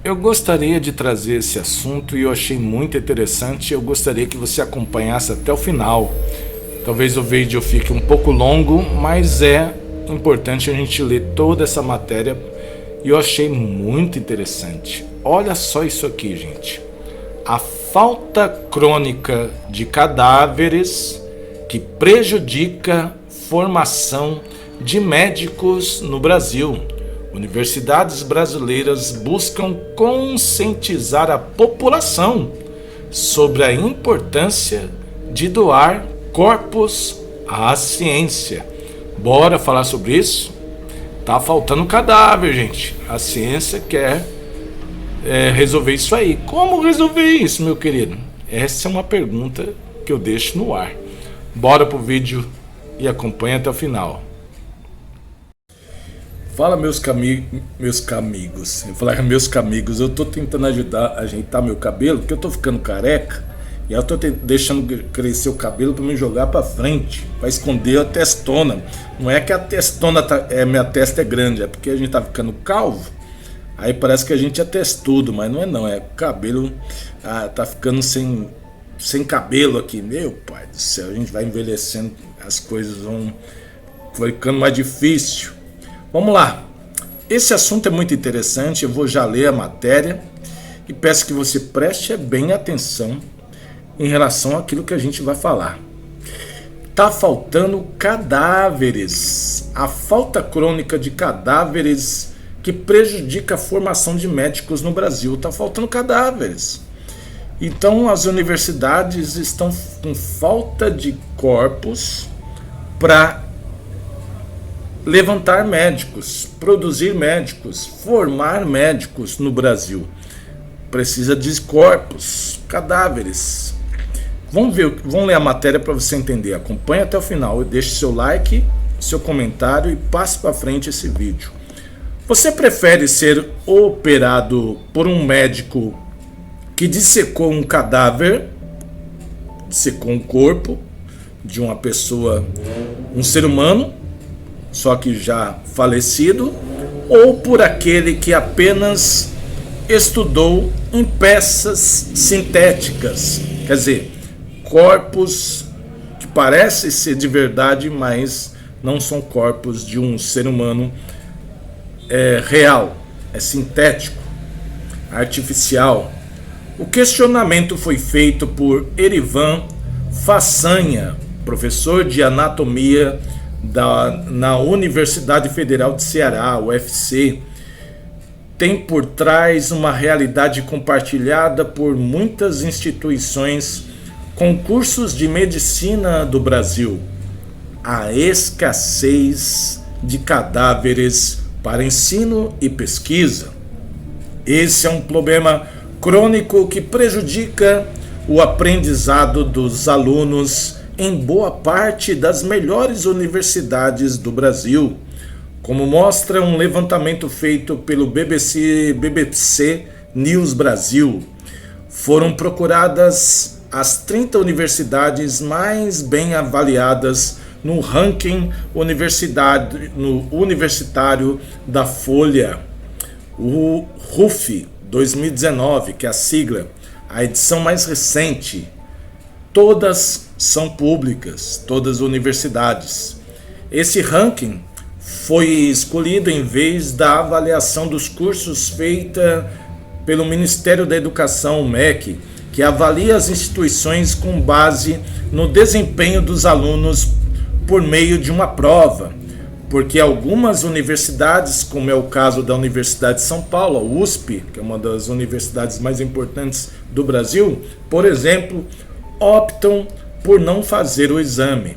Eu gostaria de trazer esse assunto e eu achei muito interessante. Eu gostaria que você acompanhasse até o final. Talvez o vídeo fique um pouco longo, mas é importante a gente ler toda essa matéria e eu achei muito interessante. Olha só isso aqui, gente. A falta crônica de cadáveres que prejudica formação de médicos no Brasil. Universidades brasileiras buscam conscientizar a população sobre a importância de doar corpos à ciência. Bora falar sobre isso? Tá faltando cadáver, gente. A ciência quer resolver isso aí. Como resolver isso, meu querido? Essa é uma pergunta que eu deixo no ar. Bora pro vídeo e acompanha até o final. Fala meus camigos. Eu falar meus camigos, eu tô tentando ajeitar meu cabelo, porque eu tô ficando careca. E eu tô deixando crescer o cabelo para me jogar para frente, para esconder a testona. Não é que a testona minha testa é grande, é porque a gente tá ficando calvo. Aí parece que a gente é testudo, mas não é não, é cabelo tá ficando sem cabelo aqui. Meu pai do céu, a gente vai envelhecendo, as coisas vão ficando mais difícil. Vamos lá, esse assunto é muito interessante, eu vou já ler a matéria e peço que você preste bem atenção em relação àquilo que a gente vai falar. Tá faltando cadáveres, a falta crônica de cadáveres que prejudica a formação de médicos no Brasil, tá faltando cadáveres. Então as universidades estão com falta de corpos para levantar médicos, produzir médicos, formar médicos no Brasil. Precisa de corpos, cadáveres. Vamos ler a matéria para você entender. Acompanhe até o final, deixe seu like, seu comentário e passe para frente esse vídeo. Você prefere ser operado por um médico que dissecou um cadáver, dissecou um corpo de uma pessoa, um ser humano, só que já falecido, ou por aquele que apenas estudou em peças sintéticas, quer dizer, corpos que parecem ser de verdade, mas não são corpos de um ser humano real, é sintético, artificial. O questionamento foi feito por Erivan Façanha, professor de anatomia na Universidade Federal de Ceará, UFC. Tem por trás uma realidade compartilhada por muitas instituições com cursos de medicina do Brasil: a escassez de cadáveres para ensino e pesquisa. Esse é um problema crônico que prejudica o aprendizado dos alunos em boa parte das melhores universidades do Brasil, como mostra um levantamento feito pelo BBC News Brasil. Foram procuradas as 30 universidades mais bem avaliadas no ranking universitário da Folha, o RUF 2019, que é a sigla, a edição mais recente. Todas são públicas, todas as universidades. Esse ranking foi escolhido em vez da avaliação dos cursos feita pelo Ministério da Educação, o MEC, que avalia as instituições com base no desempenho dos alunos por meio de uma prova, porque algumas universidades, como é o caso da Universidade de São Paulo, a USP, que é uma das universidades mais importantes do Brasil, por exemplo, optam por não fazer o exame.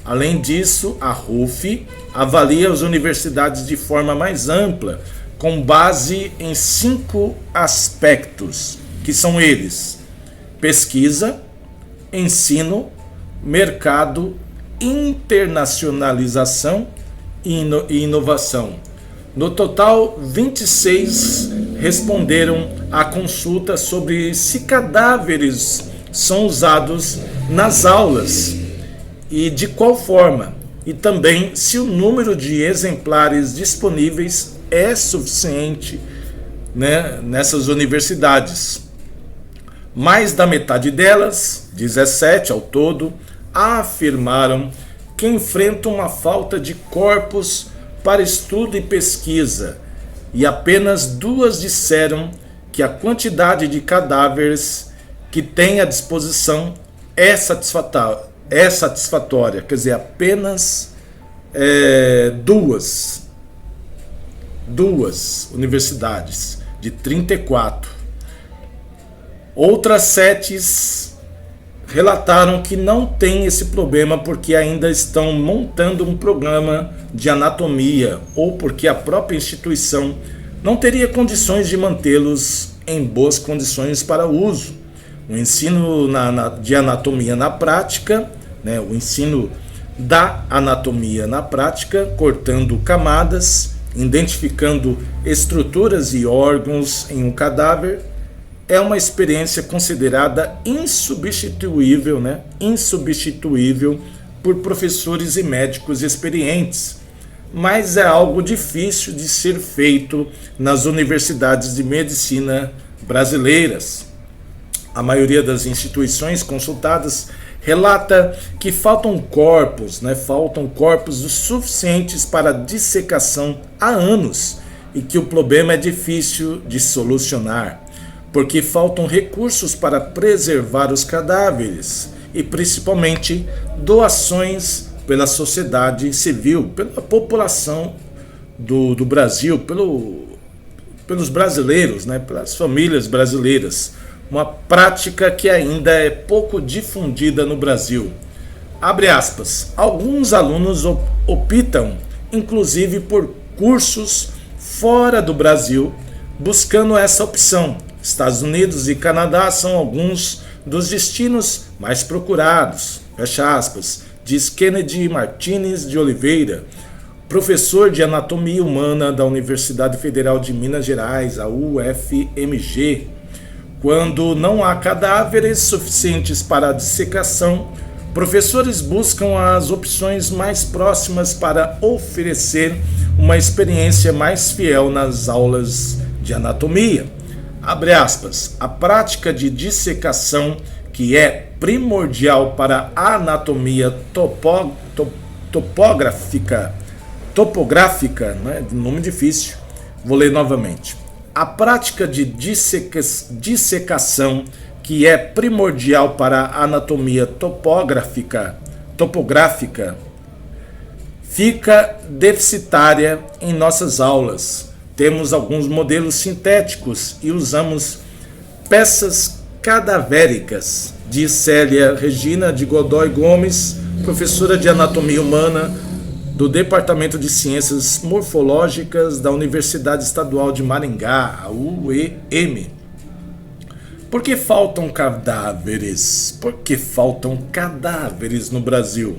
Além disso, a RUF avalia as universidades de forma mais ampla, com base em 5 aspectos, que são eles: pesquisa, ensino, mercado, internacionalização e inovação. No total, 26 responderam à consulta sobre se cadáveres são usados nas aulas e de qual forma, e também se o número de exemplares disponíveis é suficiente né, nessas universidades. Mais da metade delas, 17 ao todo, afirmaram que enfrentam uma falta de corpos para estudo e pesquisa, e apenas 2 disseram que a quantidade de cadáveres que têm à disposição é satisfatória. Quer dizer, apenas duas universidades de 34. Outras 7 relataram que não tem esse problema porque ainda estão montando um programa de anatomia ou porque a própria instituição não teria condições de mantê-los em boas condições para uso. O ensino de anatomia na prática, né, o ensino da anatomia na prática, cortando camadas, identificando estruturas e órgãos em um cadáver, é uma experiência considerada insubstituível, né? Insubstituível por professores e médicos experientes, mas é algo difícil de ser feito nas universidades de medicina brasileiras. A maioria das instituições consultadas relata que faltam corpos suficientes para dissecação há anos e que o problema é difícil de solucionar, porque faltam recursos para preservar os cadáveres e principalmente doações pela sociedade civil, pela população do Brasil, pelos brasileiros, né, pelas famílias brasileiras. Uma prática que ainda é pouco difundida no Brasil. Abre aspas. Alguns alunos optam, inclusive, por cursos fora do Brasil, buscando essa opção. Estados Unidos e Canadá são alguns dos destinos mais procurados. Fecha aspas. Diz Kennedy Martins de Oliveira, professor de Anatomia Humana da Universidade Federal de Minas Gerais, a UFMG. Quando não há cadáveres suficientes para a dissecação, professores buscam as opções mais próximas para oferecer uma experiência mais fiel nas aulas de anatomia. Abre aspas. A prática de dissecação, que é primordial para a anatomia topográfica, né? Nome difícil, vou ler novamente. A prática de dissecação, que é primordial para a anatomia topográfica, fica deficitária em nossas aulas. Temos alguns modelos sintéticos e usamos peças cadavéricas, diz Célia Regina de Godoy Gomes, professora de Anatomia Humana do Departamento de Ciências Morfológicas da Universidade Estadual de Maringá, a UEM. Por que faltam cadáveres? Por que faltam cadáveres no Brasil?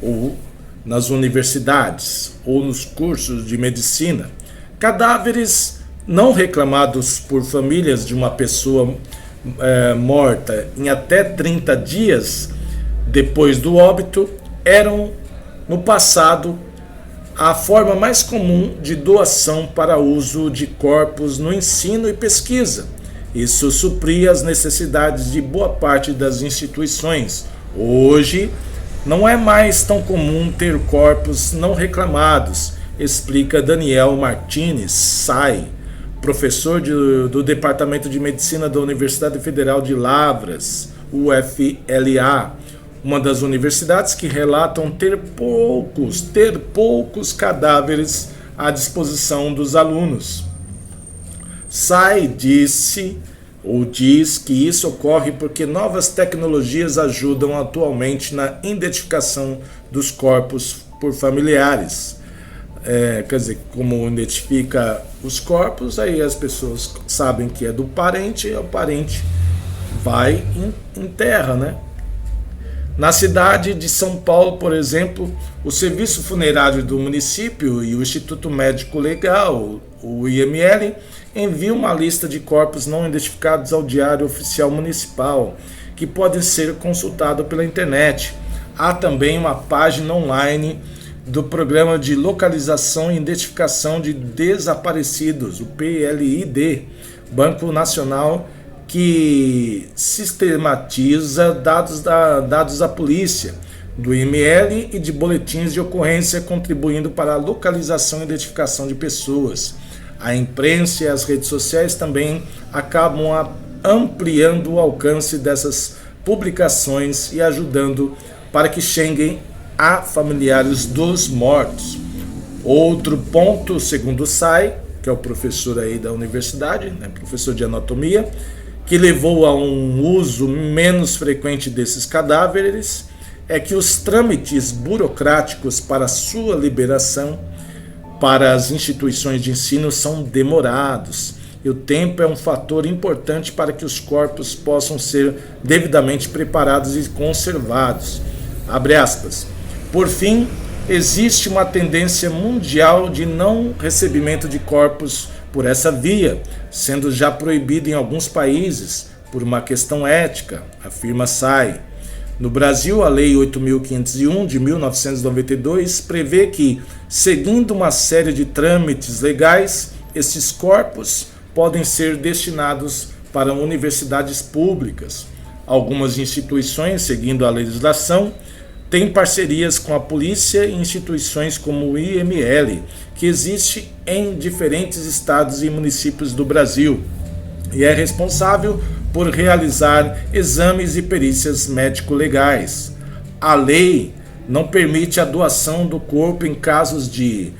Ou nas universidades? Ou nos cursos de medicina? Cadáveres não reclamados por famílias de uma pessoa morta em até 30 dias depois do óbito eram, no passado, a forma mais comum de doação para uso de corpos no ensino e pesquisa. Isso supria as necessidades de boa parte das instituições. Hoje, não é mais tão comum ter corpos não reclamados, explica Daniel Martins Sai, professor do Departamento de Medicina da Universidade Federal de Lavras, UFLA, uma das universidades que relatam ter poucos cadáveres à disposição dos alunos. Sai diz que isso ocorre porque novas tecnologias ajudam atualmente na identificação dos corpos por familiares. Quer dizer, como identifica os corpos, aí as pessoas sabem que é do parente, e o parente vai e enterra, né? Na cidade de São Paulo, por exemplo, o Serviço Funerário do município e o Instituto Médico Legal, o IML, enviam uma lista de corpos não identificados ao Diário Oficial Municipal, que podem ser consultados pela internet. Há também uma página online do Programa de Localização e Identificação de Desaparecidos, o PLID, Banco Nacional que sistematiza dados da polícia, do IML e de boletins de ocorrência, contribuindo para a localização e identificação de pessoas. A imprensa e as redes sociais também acabam ampliando o alcance dessas publicações e ajudando para que cheguem a familiares dos mortos. Outro ponto, segundo o SAI, que é o professor aí da universidade, né, professor de anatomia, que levou a um uso menos frequente desses cadáveres, é que os trâmites burocráticos para sua liberação para as instituições de ensino são demorados, e o tempo é um fator importante para que os corpos possam ser devidamente preparados e conservados. Abre aspas. Por fim, existe uma tendência mundial de não recebimento de corpos por essa via, sendo já proibido em alguns países por uma questão ética, afirma SAI. No Brasil, a Lei 8.501 de 1992 prevê que, seguindo uma série de trâmites legais, esses corpos podem ser destinados para universidades públicas. Algumas instituições, seguindo a legislação, têm parcerias com a polícia e instituições como o IML, que existe em diferentes estados e municípios do Brasil, e é responsável por realizar exames e perícias médico-legais. A lei não permite a doação do corpo em casos de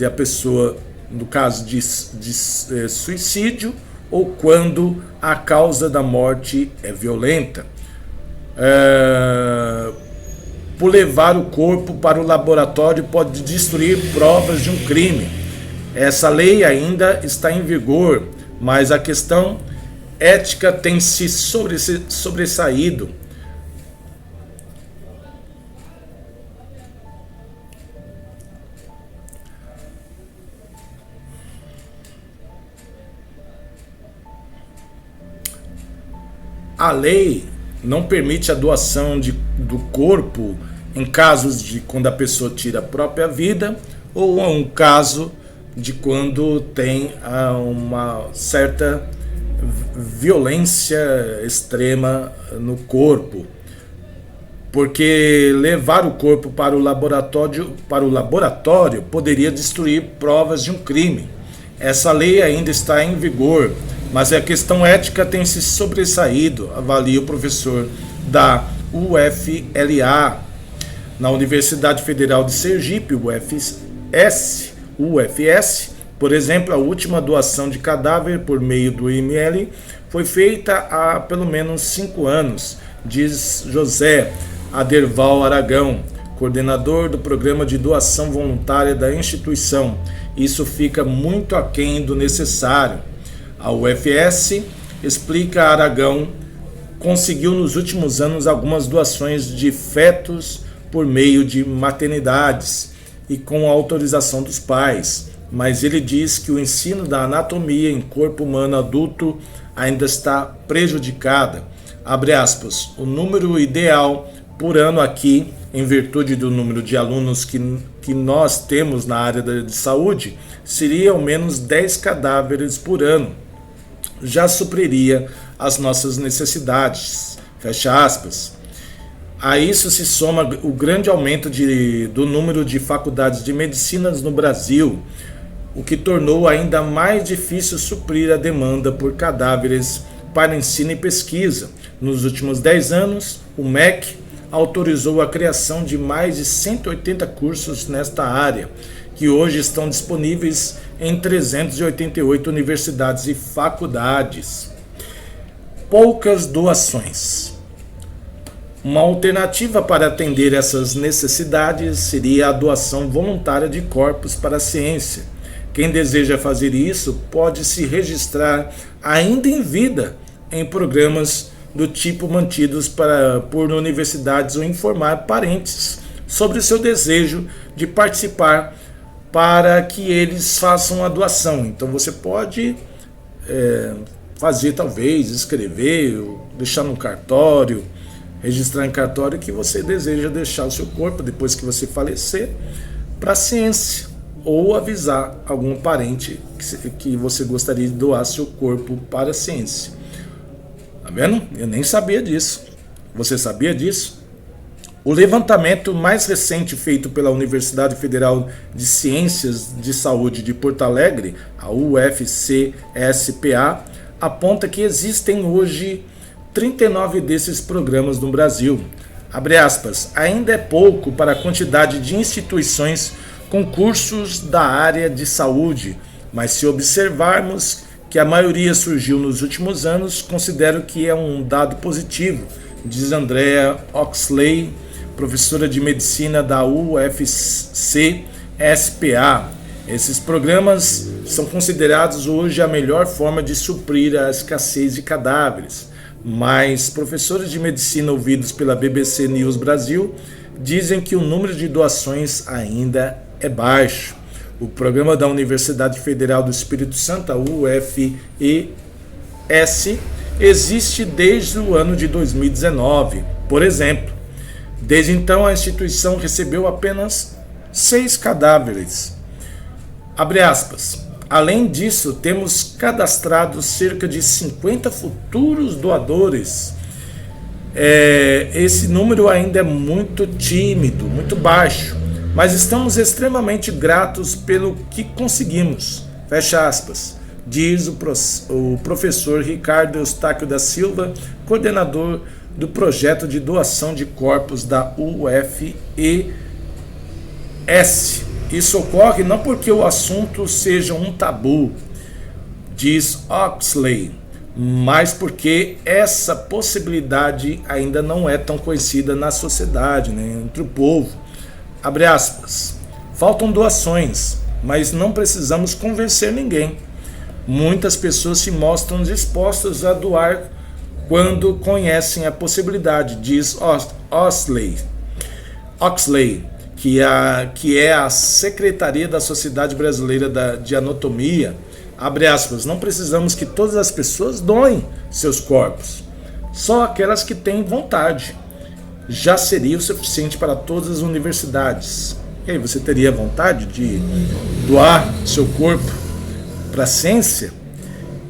a pessoa, no caso de suicídio, ou quando a causa da morte é violenta. Por levar o corpo para o laboratório pode destruir provas de um crime. Essa lei ainda está em vigor, mas a questão ética tem se sobressaído. A lei não permite a doação do corpo em casos de quando a pessoa tira a própria vida, ou um caso de quando tem uma certa violência extrema no corpo, porque levar o corpo para o laboratório poderia destruir provas de um crime. Essa lei ainda está em vigor, mas a questão ética tem se sobressaído, avalia o professor da UFLA. Na Universidade Federal de Sergipe, UFS, por exemplo, a última doação de cadáver por meio do IML foi feita há pelo menos 5 anos, diz José Aderval Aragão, coordenador do programa de doação voluntária da instituição. Isso fica muito aquém do necessário. A UFS, explica Aragão, conseguiu nos últimos anos algumas doações de fetos por meio de maternidades e com a autorização dos pais, mas ele diz que o ensino da anatomia em corpo humano adulto ainda está prejudicada. Abre aspas, o número ideal por ano aqui, em virtude do número de alunos que nós temos na área de saúde, seria ao menos 10 cadáveres por ano. Já supriria as nossas necessidades. Fecha aspas. A isso se soma o grande aumento do número de faculdades de medicina no Brasil, o que tornou ainda mais difícil suprir a demanda por cadáveres para ensino e pesquisa. Nos últimos 10 anos, o MEC autorizou a criação de mais de 180 cursos nesta área, que hoje estão disponíveis em 388 universidades e faculdades. Poucas doações. Uma alternativa para atender essas necessidades seria a doação voluntária de corpos para a ciência. Quem deseja fazer isso pode se registrar ainda em vida em programas do tipo mantidos por universidades ou informar parentes sobre o seu desejo de participar para que eles façam a doação. Então você pode fazer, talvez, escrever, deixar no cartório, registrar em cartório que você deseja deixar o seu corpo, depois que você falecer, para a ciência, ou avisar algum parente que você gostaria de doar seu corpo para a ciência. Tá vendo? Eu nem sabia disso. Você sabia disso? O levantamento mais recente feito pela Universidade Federal de Ciências de Saúde de Porto Alegre, a UFCSPA, aponta que existem hoje 39 desses programas no Brasil. Abre aspas, ainda é pouco para a quantidade de instituições com cursos da área de saúde, mas se observarmos que a maioria surgiu nos últimos anos, considero que é um dado positivo, diz Andrea Oxley, professora de medicina da UFCSPA. Esses programas são considerados hoje a melhor forma de suprir a escassez de cadáveres, mas professores de medicina ouvidos pela BBC News Brasil dizem que o número de doações ainda é baixo. O programa da Universidade Federal do Espírito Santo, a UFES, existe desde o ano de 2019. Por exemplo, desde então a instituição recebeu apenas 6 cadáveres. Abre aspas. Além disso, temos cadastrado cerca de 50 futuros doadores. Esse número ainda é muito tímido, muito baixo, mas estamos extremamente gratos pelo que conseguimos. Fecha aspas. Diz o professor Ricardo Eustáquio da Silva, coordenador do projeto de doação de corpos da UFES. Isso ocorre não porque o assunto seja um tabu, diz Oxley, mas porque essa possibilidade ainda não é tão conhecida na sociedade, né, entre o povo. Abre aspas. Faltam doações, mas não precisamos convencer ninguém. Muitas pessoas se mostram dispostas a doar quando conhecem a possibilidade, diz Oxley, que é a Secretaria da Sociedade Brasileira de Anatomia. Abre aspas, não precisamos que todas as pessoas doem seus corpos, só aquelas que têm vontade. Já seria o suficiente para todas as universidades. E aí, você teria vontade de doar seu corpo para a ciência?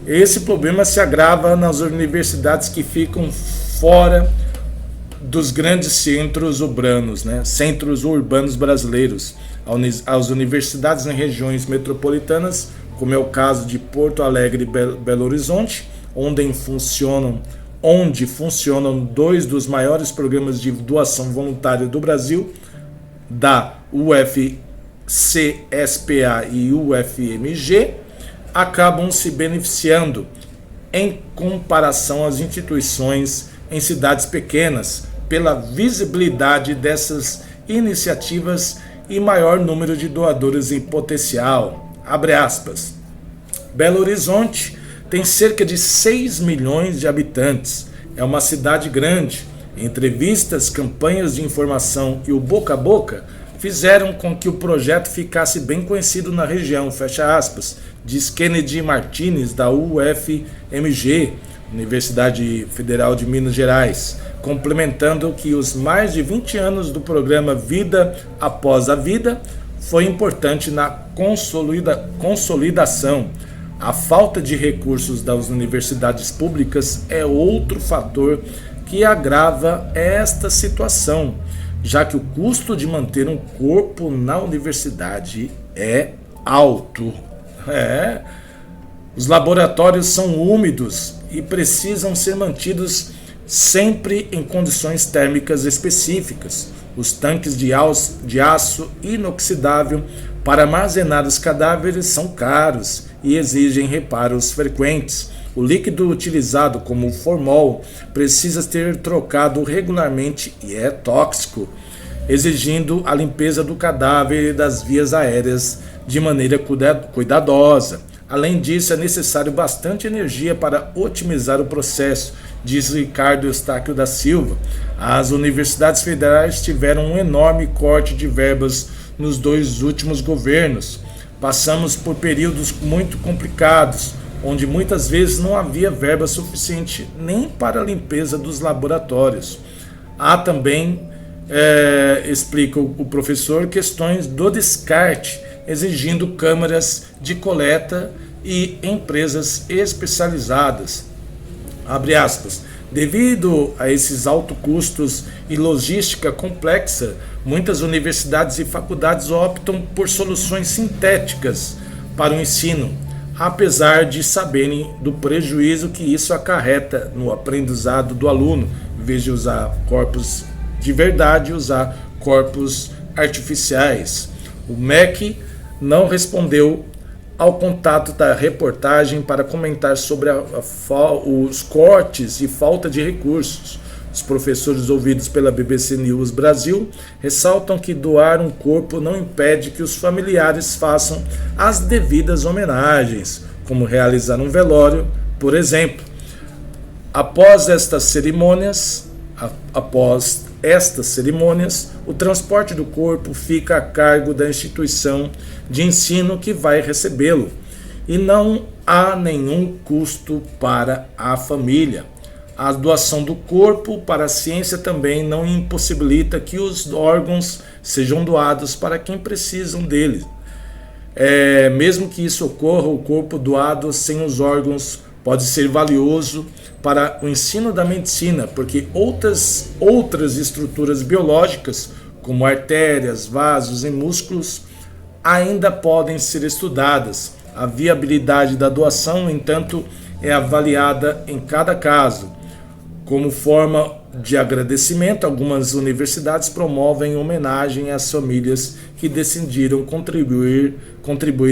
Esse problema se agrava nas universidades que ficam fora dos grandes centros urbanos, né? Centros urbanos brasileiros. As universidades em regiões metropolitanas, como é o caso de Porto Alegre e Belo Horizonte, onde funcionam 2 dos maiores programas de doação voluntária do Brasil, da UFCSPA e UFMG, acabam se beneficiando em comparação às instituições em cidades pequenas, pela visibilidade dessas iniciativas e maior número de doadores em potencial. Abre aspas. Belo Horizonte tem cerca de 6 milhões de habitantes. É uma cidade grande. Entrevistas, campanhas de informação e o boca a boca fizeram com que o projeto ficasse bem conhecido na região, fecha aspas, diz Kennedy Martinez, da UFMG, Universidade Federal de Minas Gerais, complementando que os mais de 20 anos do programa Vida Após a Vida foi importante na consolidação. A falta de recursos das universidades públicas é outro fator que agrava esta situação, já que o custo de manter um corpo na universidade é alto. Os laboratórios são úmidos e precisam ser mantidos sempre em condições térmicas específicas. Os tanques de aço inoxidável para armazenar os cadáveres são caros e exigem reparos frequentes. O líquido utilizado como formol precisa ser trocado regularmente e é tóxico, exigindo a limpeza do cadáver e das vias aéreas de maneira cuidadosa. Além disso, é necessário bastante energia para otimizar o processo, diz Ricardo Eustáquio da Silva. As universidades federais tiveram um enorme corte de verbas nos 2 últimos governos. Passamos por períodos muito complicados, onde muitas vezes não havia verba suficiente nem para a limpeza dos laboratórios. Há também, explica o professor, questões do descarte, exigindo câmaras de coleta e empresas especializadas. Abre aspas. Devido a esses altos custos e logística complexa, muitas universidades e faculdades optam por soluções sintéticas para o ensino, apesar de saberem do prejuízo que isso acarreta no aprendizado do aluno, em vez de usar corpos de verdade, usar corpos artificiais. O MEC não respondeu ao contato da reportagem para comentar sobre os cortes e falta de recursos. Os professores ouvidos pela BBC News Brasil ressaltam que doar um corpo não impede que os familiares façam as devidas homenagens, como realizar um velório, por exemplo. Após estas cerimônias, o transporte do corpo fica a cargo da instituição de ensino que vai recebê-lo, e não há nenhum custo para a família. A doação do corpo para a ciência também não impossibilita que os órgãos sejam doados para quem precisam deles. Mesmo que isso ocorra, o corpo doado sem os órgãos pode ser valioso para o ensino da medicina, porque outras estruturas biológicas, como artérias, vasos e músculos, ainda podem ser estudadas. A viabilidade da doação, no entanto, é avaliada em cada caso. Como forma de agradecimento, algumas universidades promovem homenagem às famílias que decidiram contribuir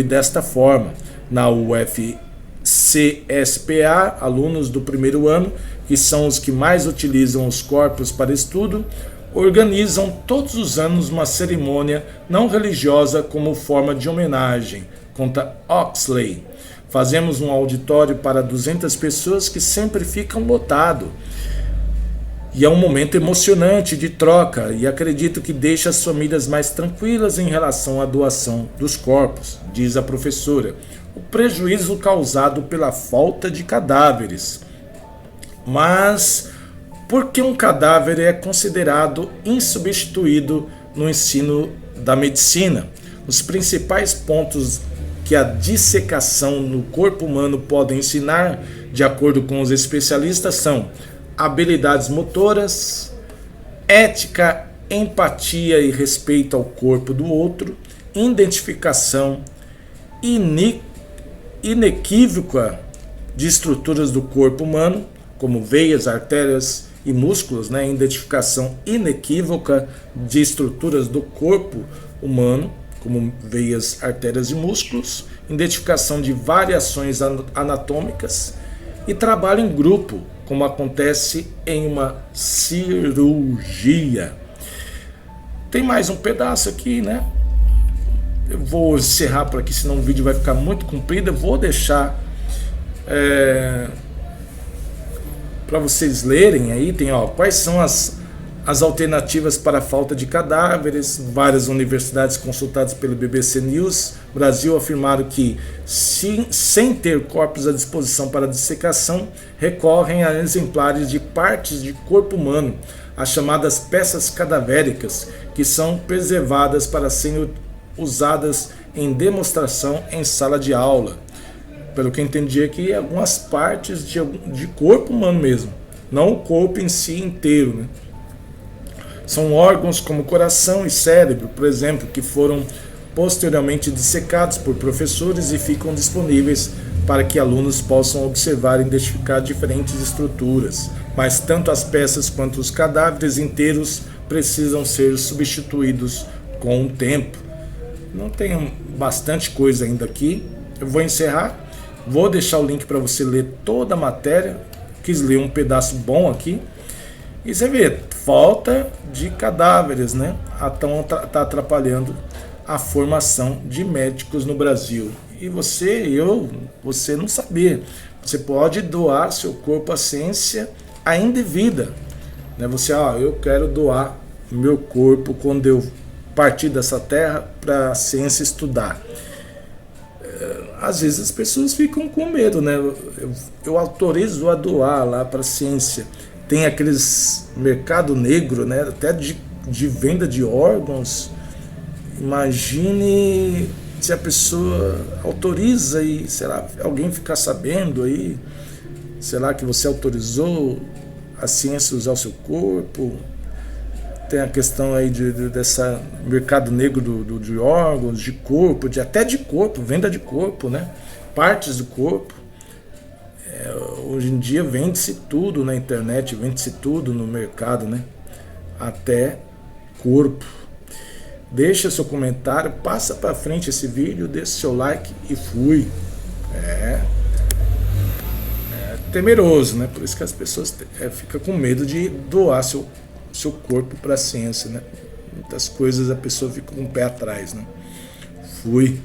desta forma. Na UFCSPA, alunos do primeiro ano, que são os que mais utilizam os corpos para estudo, organizam todos os anos uma cerimônia não religiosa como forma de homenagem, conta Oxley. Fazemos um auditório para 200 pessoas que sempre ficam lotado. E é um momento emocionante de troca e acredito que deixa as famílias mais tranquilas em relação à doação dos corpos, diz a professora. O prejuízo causado pela falta de cadáveres. Mas por que um cadáver é considerado insubstituído no ensino da medicina? Os principais pontos que a dissecação no corpo humano pode ensinar, de acordo com os especialistas, são habilidades motoras, ética, empatia e respeito ao corpo do outro, identificação inequívoca de estruturas do corpo humano, como veias, artérias e músculos, identificação inequívoca de estruturas do corpo humano, como veias, artérias e músculos, identificação de variações anatômicas e trabalho em grupo, como acontece em uma cirurgia. Tem mais um pedaço aqui, Eu vou encerrar por aqui, senão o vídeo vai ficar muito comprido. Eu vou deixar para vocês lerem aí. Tem quais são as alternativas para a falta de cadáveres. Várias universidades consultadas pelo BBC News Brasil afirmaram que, sem ter corpos à disposição para dissecação, recorrem a exemplares de partes de corpo humano, as chamadas peças cadavéricas, que são preservadas para serem usadas em demonstração em sala de aula. Pelo que eu entendi aqui, algumas partes de corpo humano mesmo, não o corpo em si inteiro, São órgãos como coração e cérebro, por exemplo, que foram posteriormente dissecados por professores e ficam disponíveis para que alunos possam observar e identificar diferentes estruturas. Mas tanto as peças quanto os cadáveres inteiros precisam ser substituídos com o tempo. Não tem bastante coisa ainda aqui. Eu vou encerrar. Vou deixar o link para você ler toda a matéria. Quis ler um pedaço bom aqui. E você vê, falta de cadáveres, Está atrapalhando a formação de médicos no Brasil. E você não sabia. Você pode doar seu corpo à ciência ainda em vida. Você, eu quero doar meu corpo quando eu partir dessa terra para a ciência estudar. Às vezes as pessoas ficam com medo, Eu autorizo a doar lá para a ciência. tem aqueles mercado negro, né? Até de venda de órgãos. Imagine se a pessoa autoriza e, sei lá, alguém ficar sabendo aí, sei lá, que você autorizou a ciência usar o seu corpo. Tem a questão aí dessa mercado negro de órgãos, de corpo, até de corpo, venda de corpo, né? Partes do corpo. Hoje em dia vende-se tudo na internet, vende-se tudo no mercado, né? Até corpo. Deixa seu comentário, passa para frente esse vídeo, deixa seu like e fui. É temeroso, né? Por isso que as pessoas ficam com medo de doar seu corpo para a ciência, né? Muitas coisas a pessoa fica com o pé atrás, né? Fui.